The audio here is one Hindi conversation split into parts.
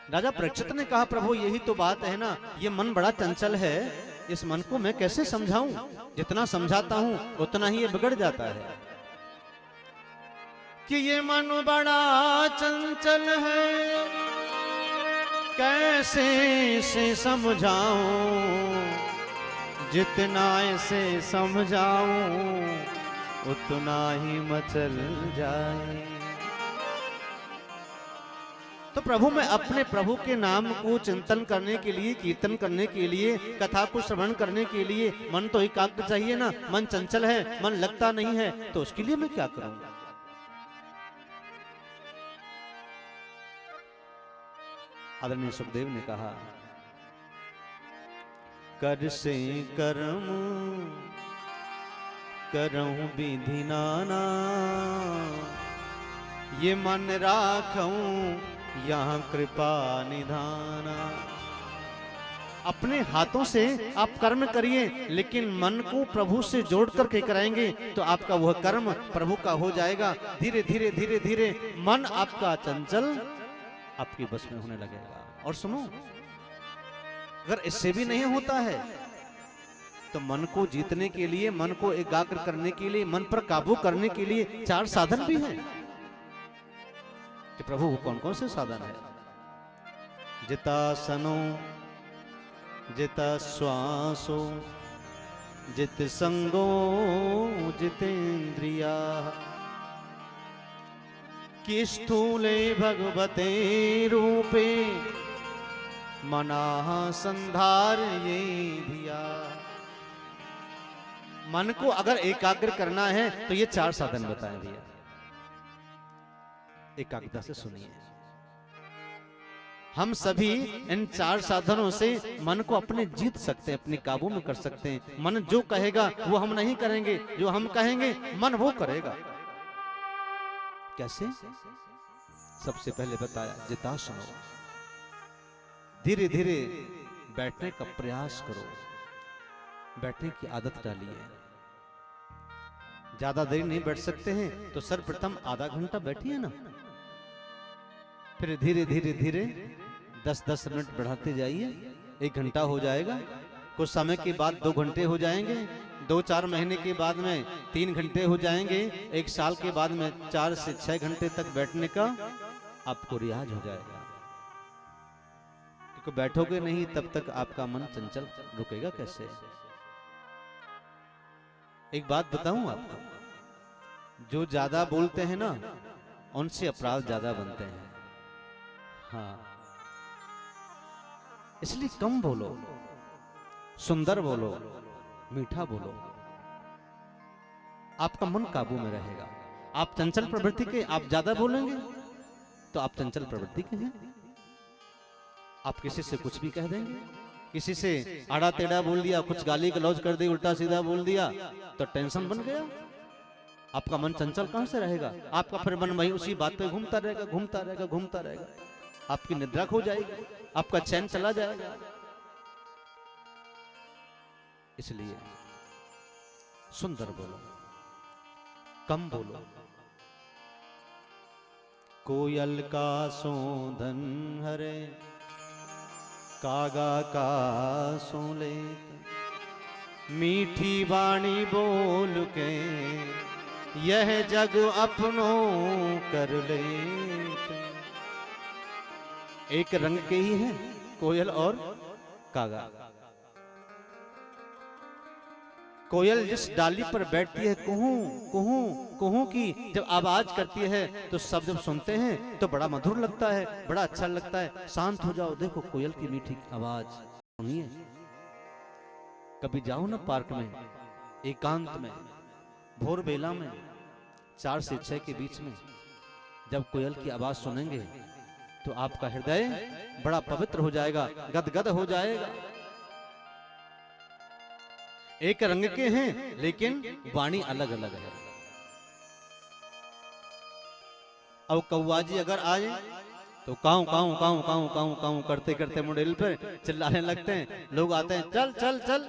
राजा परीक्षित ने कहा, प्रभु यही तो बात है ना, ये मन बड़ा चंचल है, इस मन को मैं कैसे समझाऊं? जितना समझाता हूं उतना ही ये बिगड़ जाता है कि ये मन बड़ा चंचल है, कैसे से समझाऊं? जितना इसे समझाऊं उतना ही मचल जाए। तो प्रभु मैं अपने प्रभु के नाम को चिंतन करने के लिए, कीर्तन करने के लिए, कथा को श्रवण करने के लिए मन तो एकाग्र चाहिए ना। मन चंचल है, मन लगता नहीं है, तो उसके लिए मैं क्या करूं? आदरणीय सुखदेव ने कहा, कर से कर्म करऊं विधि नाना, ये मन राखूं यहाँ कृपा निधाना। अपने हाथों से आप कर्म करिए, लेकिन मन को प्रभु से जोड़ करके कराएंगे तो आपका वह कर्म प्रभु का हो जाएगा। धीरे धीरे धीरे धीरे मन आपका चंचल आपके बस में होने लगेगा। और सुनो, अगर इससे भी नहीं होता है तो मन को जीतने के लिए, मन को एकाग्र करने के लिए, मन पर काबू करने के लिए 4 साधन भी हैं। कि प्रभु कौन कौन से साधन है? जितासनो, जित श्वासो, जित संगो, जितेन्द्रिया, कि स्थूले भगवते रूपे मनाः संधारये धिया। मन को अगर एकाग्र करना है तो ये 4 साधन बताए दिया। एकाग्रता से सुनिए। हम सभी इन 4 साधनों से मन को अपने जीत सकते हैं, अपने काबू में कर सकते हैं। मन जो कहेगा वो हम नहीं करेंगे, जो हम कहेंगे मन वो करेगा। कैसे? सबसे पहले बताया जितासनो, धीरे धीरे बैठने का प्रयास करो। बैठने की आदत डालिए। ज्यादा देर नहीं बैठ सकते हैं तो सर्वप्रथम आधा घंटा बैठिए ना, फिर धीरे धीरे धीरे 10-10 मिनट बढ़ाते जाइए। 1 घंटा हो जाएगा, कुछ समय के बाद 2 घंटे हो जाएंगे, 2-4 महीने के बाद में 3 घंटे हो जाएंगे, 1 साल के बाद में 4 से 6 घंटे तक बैठने का आपको रियाज हो जाएगा। क्योंकि बैठोगे नहीं तब तक आपका मन चंचल रुकेगा कैसे? एक बात बताऊं आपको, जो ज्यादा बोलते हैं ना उनसे अपराध ज्यादा बनते हैं। हाँ, इसलिए कम बोलो, सुंदर बोलो, मीठा बोलो, आपका मन काबू में रहेगा। आप चंचल प्रवृत्ति के, आप ज्यादा बोलेंगे तो आप चंचल प्रवृत्ति के हैं। आप किसी से कुछ भी कह देंगे, किसी से आड़ा टेढ़ा बोल दिया, कुछ गाली गलौज कर दी, उल्टा सीधा बोल दिया तो टेंशन बन गया। आपका मन चंचल कहां से रहेगा? आपका फिर मन वही उसी बात पे घूमता रहेगा, घूमता रहेगा, घूमता रहेगा। आपकी निद्रा खो जाएगी, आपका चैन चला जाएगा। इसलिए सुंदर बोलो, कम बोलो। कोयल का सोंधन हरे, कागा का सोले, मीठी वाणी बोल के यह जग अपनों कर ले। एक रंग के ही हैं कोयल और कागा। कोयल जिस डाली पर बैठती है, कुहू कुहू कुहू की जब आवाज करती है तो सब जब सुनते हैं तो बड़ा मधुर लगता है, बड़ा अच्छा लगता है। शांत हो जाओ, देखो कोयल की मीठी आवाज सुनिए। कभी जाओ ना पार्क में, एकांत में, भोर बेला में, 4 से 6 के बीच में, जब कोयल की आवाज सुनेंगे तो आपका हृदय बड़ा पवित्र हो जाएगा, गदगद हो जाएगा। एक रंग के हैं लेकिन वाणी अलग अलग है। अब कौवा जी अगर आए तो काऊ काऊ काऊ काऊ काऊ काऊ करते करते मुंडेल पर चिल्लाने लगते हैं। लोग आते हैं, चल चल चल,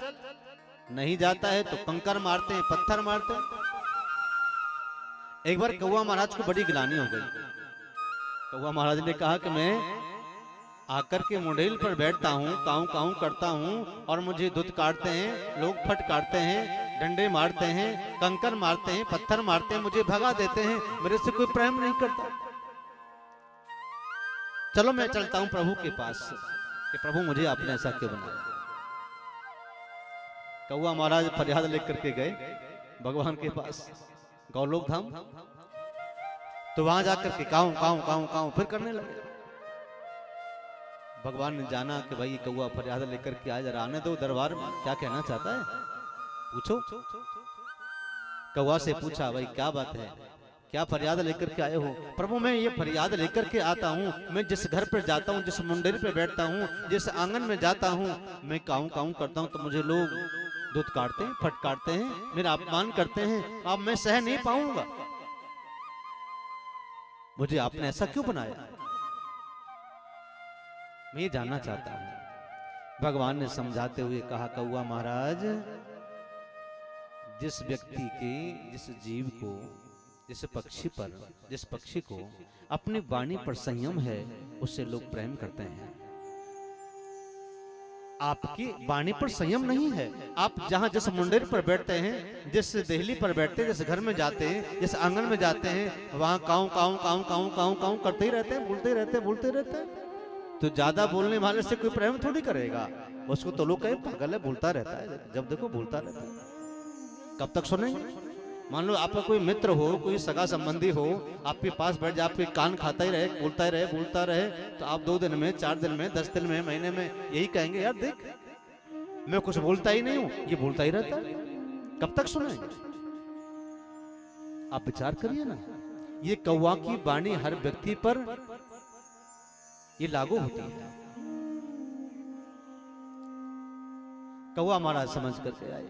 नहीं जाता है तो कंकर मारते हैं, पत्थर मारते हैं। एक बार कौवा महाराज को बड़ी गिलानी हो गई। कौवा महाराज ने कहा कि मैं आकर के मुंडेल पर बैठता हूँ, काऊ काऊ करता हूँ और मुझे दुध काटते हैं, लोग फट काटते हैं, डंडे मारते हैं, कंकर मारते हैं, पत्थर मारते हैं, मुझे भगा देते हैं, मेरे से कोई प्रेम नहीं करता। चलो मैं चलता हूँ प्रभु के पास कि प्रभु मुझे आपने ऐसा क्यों बनाया। कौआ महाराज फरियाद लेकर के गए भगवान के पास गौलोक धाम, तो वहां जाकर के काऊ काऊ काऊ काऊ फिर करने लगे। भगवान ने जाना कि भाई कौआ फरियाद लेकर के आए, जरा आने दो दरबार में, क्या कहना चाहता है पूछो। कौआ से पूछा, भाई क्या बात है, क्या फरियाद लेकर के आए हो। प्रभु मैं ये फरियाद लेकर के आता हूँ, मैं जिस घर पर जाता हूँ, जिस मुंडेरी पे बैठता हूँ, जिस आंगन में जाता हूँ, मैं काऊ काऊ करता हूँ तो मुझे लोग दूध काटते हैं, फट काटते हैं, मेरा अपमान करते हैं, अब मैं सह नहीं पाऊंगा, मुझे आपने ऐसा क्यों बनाया, मैं ये जानना चाहता हूं। भगवान ने समझाते हुए कहा, कौआ महाराज जिस व्यक्ति के, जिस जीव को, जिस पक्षी पर, जिस पक्षी को अपनी वाणी पर संयम है उससे लोग प्रेम करते हैं। आपकी वाणी पर संयम नहीं है, आप जहां जिस मुंडेर पर बैठते हैं, जिस देहली पर बैठते हैं, जिस घर में जाते हैं, जिस आंगन में जाते हैं, वहां काऊ काऊ काऊ काऊ काऊ काऊ करते ही रहते हैं, बोलते ही रहते हैं, बोलते रहते हैं। तो ज्यादा बोलने वाले से कोई प्रेम थोड़ी करेगा, उसको तो लोग कहे पागल है, बोलता रहता है, जब देखो बोलता रहता है। कब तक सुनेंगे। मान लो आपका कोई मित्र हो, कोई सगा संबंधी हो, आपके पास बैठ जाए, आपके कान खाता ही रहे, बोलता ही रहे, बोलता रहे, तो आप 2 दिन में, 4 दिन में, 10 दिन में, महीने में यही कहेंगे, यार देख मैं कुछ बोलता ही नहीं हूं, ये बोलता ही रहता है। कब तक सुनेंगे। आप विचार करिए ना, ये कौवा की वाणी हर व्यक्ति पर ये लागू होती है। कौवा महाराज समझ करके आए,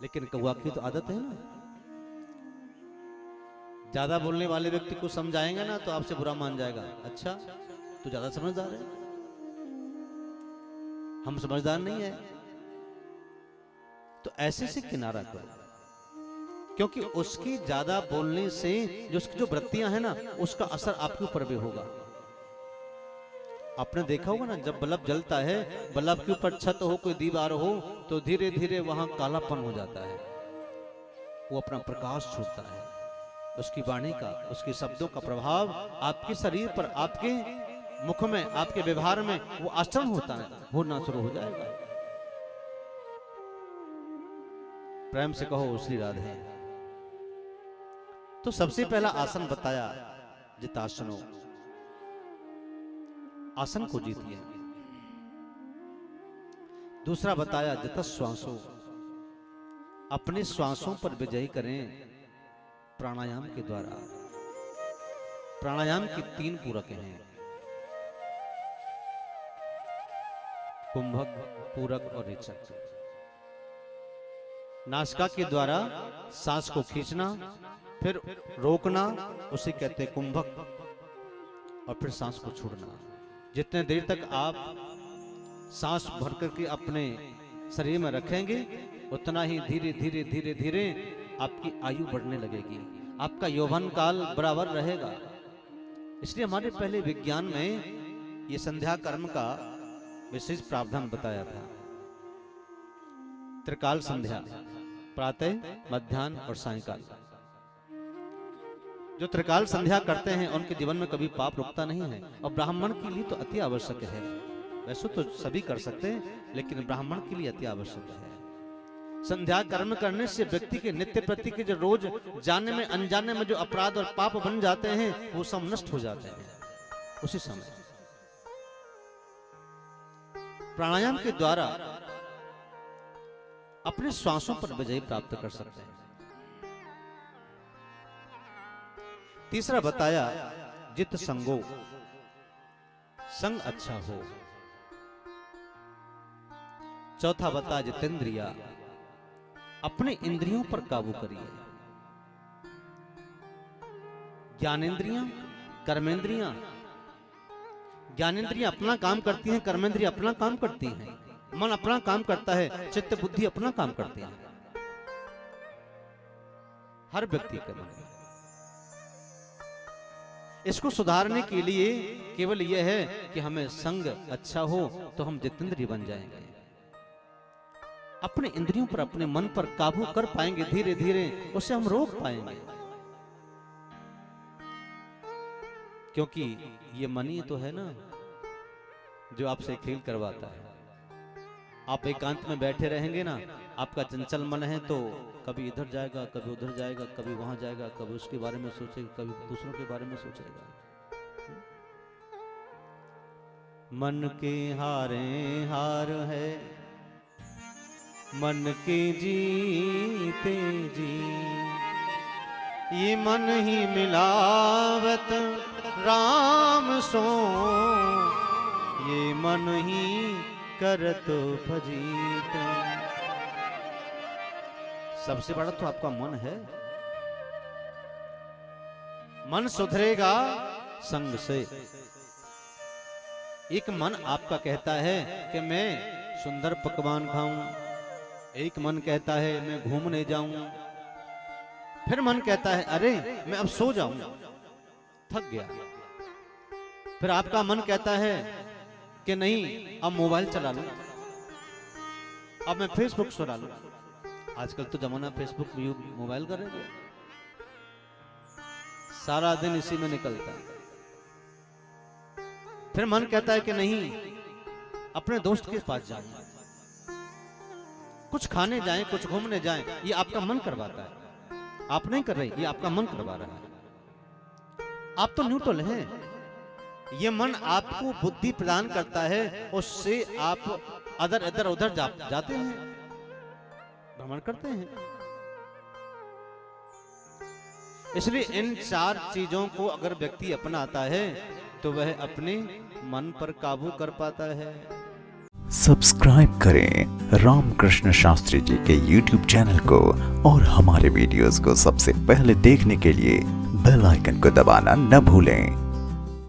लेकिन कौवा की तो आदत है ना, ज्यादा बोलने वाले व्यक्ति को समझाएंगे ना तो आपसे बुरा मान जाएगा, अच्छा तू ज्यादा समझदार है, हम समझदार नहीं है, तो ऐसे से किनारा करो, क्योंकि उसकी ज्यादा बोलने से जो उसकी जो वृत्तियां हैं ना, उसका असर आपके ऊपर भी होगा। आपने देखा होगा ना, जब बल्ब जलता है, बल्ब के ऊपर छत हो, कोई दीवार हो, तो धीरे धीरे वहां कालापन हो जाता है, वो अपना प्रकाश छोड़ता है। उसकी वाणी का, उसके शब्दों का प्रभाव आपके शरीर पर, आपके मुख में, आपके व्यवहार में वो आचरण होता है, होना शुरू हो जाएगा। प्रेम से कहो श्री राधे। तो सबसे पहला आसन बताया जितासनो, आसन को जीतिए। दूसरा बताया जितश्वासो, अपने श्वासों पर विजय करें प्राणायाम के द्वारा। प्राणायाम के 3 पूरक हैं, कुंभक, पूरक और रेचक। नासिका के द्वारा सांस को खींचना, फिर रोकना, उसे कहते हैं कुंभक, और फिर सांस को छोड़ना। जितने देर तक आप सांस भर करके अपने शरीर में रखेंगे, उतना ही धीरे धीरे धीरे धीरे आपकी आयु बढ़ने लगेगी, आपका यौवन काल बराबर रहेगा। इसलिए हमारे पहले विज्ञान में ये संध्या कर्म का विशेष प्रावधान बताया था। त्रिकाल संध्या, प्रातः, मध्याह्न और सायंकाल। जो त्रिकाल संध्या करते हैं उनके जीवन में कभी पाप रुकता नहीं है, और ब्राह्मण के लिए तो अति आवश्यक है। वैसे तो सभी कर सकते हैं, लेकिन ब्राह्मण के लिए अति आवश्यक है। संध्या कर्म करने से व्यक्ति के नित्य प्रति के जो रोज जाने में अनजाने में जो अपराध और पाप बन जाते हैं, वो सब नष्ट हो जाते हैं उसी समय। प्राणायाम के द्वारा अपने श्वासों पर विजय प्राप्त कर सकते हैं। तीसरा बताया जित संगो, संग अच्छा हो। चौथा बताया जितेंद्रिया, अपने इंद्रियों पर काबू करिए। ज्ञानेंद्रियां, कर्मेंद्रियां, ज्ञानेंद्रियां अपना काम करती हैं, कर्मेंद्रियां अपना काम करती हैं, मन अपना काम करता है, चित्त बुद्धि अपना काम करती है। हर व्यक्ति के मन, इसको सुधारने के लिए केवल यह है कि हमें संग अच्छा हो तो हम जितेंद्रिय बन जाएंगे। अपने इंद्रियों पर, अपने मन पर काबू कर पाएंगे, धीरे धीरे उसे हम रोक पाएंगे। क्योंकि ये मन ही तो है ना जो आपसे खेल करवाता है। आप एकांत में बैठे रहेंगे ना, आपका चंचल मन है तो कभी इधर जाएगा, कभी उधर जाएगा, कभी वहां जाएगा, कभी उसके बारे में सोचेगा, कभी दूसरों के बारे में सोचेगा। मन के हारे हार है, मन के जीते जी, ये मन ही मिलावत राम सो, ये मन ही करत भजीत। सबसे बड़ा तो आपका मन है। मन सुधरेगा संग से। एक मन आपका कहता है कि मैं सुंदर पकवान खाऊं, एक मन कहता है मैं घूमने जाऊं, फिर मन कहता है अरे मैं अब सो जाऊं, थक गया। फिर आपका मन कहता है कि नहीं अब मोबाइल चला लूं, अब मैं फेसबुक चला लूं। आजकल तो जमाना फेसबुक मोबाइल का रह गया, सारा दिन इसी में निकलता है। फिर मन कहता है कि नहीं अपने दोस्त के पास जाऊं, कुछ खाने जाएं, कुछ घूमने जाएं। ये आपका मन करवाता है, आप नहीं कर रहे, ये आपका मन करवा रहा है। आप तो न्यूट्रल हैं। ये मन आपको बुद्धि प्रदान करता है, उससे आप इधर उधर जाते हैं, भ्रमण करते हैं। इसलिए इन चार चीजों को अगर व्यक्ति अपनाता है तो वह अपने मन पर काबू कर पाता है। सब्सक्राइब करें रामकृष्ण शास्त्री जी के YouTube चैनल को और हमारे वीडियोस को सबसे पहले देखने के लिए बेल आइकन को दबाना न भूलें।